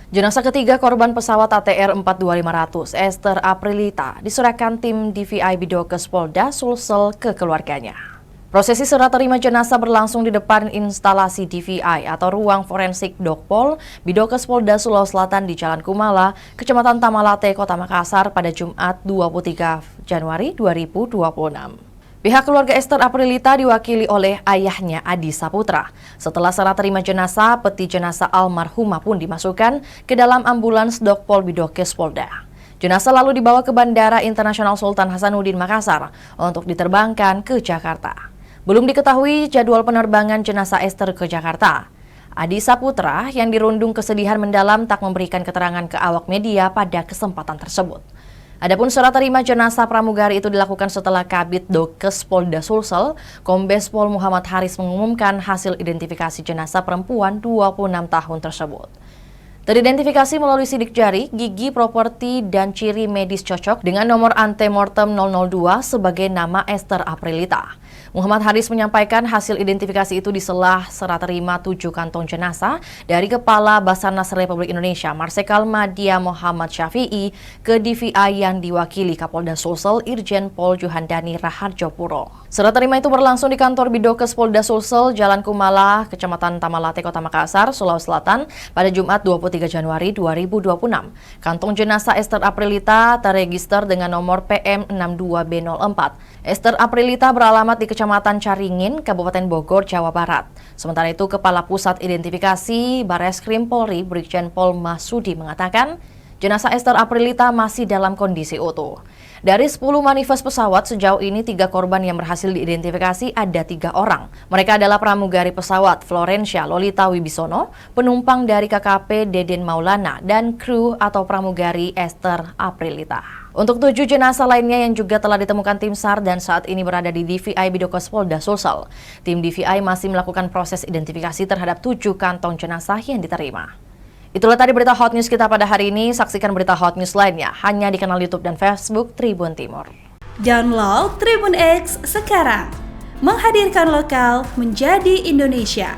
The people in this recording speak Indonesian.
Jenazah ketiga korban pesawat ATR 42500 Esther Aprilita diserahkan tim DVI Bidokes Polda Sulsel ke keluarganya. Prosesi serah terima jenazah berlangsung di depan instalasi DVI atau ruang forensik Dokpol Bidokes Polda Sulawesi Selatan di Jalan Kumala, Kecamatan Tamalate, Kota Makassar pada Jumat 23 Januari 2026. Pihak keluarga Esther Aprilita diwakili oleh ayahnya Adi Saputra. Setelah serah terima jenazah, peti jenazah almarhumah pun dimasukkan ke dalam ambulans Dokpol Bidokes Polda. Jenazah lalu dibawa ke Bandara Internasional Sultan Hasanuddin Makassar untuk diterbangkan ke Jakarta. Belum diketahui jadwal penerbangan jenazah Esther ke Jakarta. Adi Saputra yang dirundung kesedihan mendalam tak memberikan keterangan ke awak media pada kesempatan tersebut. Adapun serah terima jenazah pramugari itu dilakukan setelah Kabid Dokes Polda Sulsel, Kombes Pol Muhammad Haris mengumumkan hasil identifikasi jenazah perempuan 26 tahun tersebut. Teridentifikasi melalui sidik jari, gigi, properti, dan ciri medis cocok dengan nomor antemortem 002 sebagai nama Esther Aprilita. Muhammad Haris menyampaikan hasil identifikasi itu diselah serah terima 7 kantong jenazah dari Kepala Basarnas Republik Indonesia Marsikal Madya Muhammad Syafi'i ke DVI yang diwakili Kapolda Sulsel Irjen Pol Juhandani Raharjopuro. Serah terima itu berlangsung di kantor Bidokes Polda Sulsel, Jalan Kumala, Kecamatan Tamalate, Kota Makassar, Sulawesi Selatan pada Jumat 23 Januari 2026. Kantong jenazah Esther Aprilita terregister dengan nomor PM62B04. Esther Aprilita beralamat di Kecamatan Caringin, Kabupaten Bogor, Jawa Barat. Sementara itu, Kepala Pusat Identifikasi Bareskrim Polri, Brigjen Pol Masudi mengatakan, jenazah Esther Aprilita masih dalam kondisi utuh. Dari 10 manifest pesawat, sejauh ini 3 korban yang berhasil diidentifikasi ada 3 orang. Mereka adalah pramugari pesawat Florencia Lolita Wibisono, penumpang dari KKP Deden Maulana, dan kru atau pramugari Esther Aprilita. Untuk 7 jenazah lainnya yang juga telah ditemukan tim SAR dan saat ini berada di DVI Bidokes Polda Sulsel, tim DVI masih melakukan proses identifikasi terhadap 7 kantong jenazah yang diterima. Itulah tadi berita hot news kita pada hari ini. Saksikan berita hot news lainnya hanya di kanal YouTube dan Facebook Tribun Timur. Download Tribun X sekarang, menghadirkan lokal menjadi Indonesia.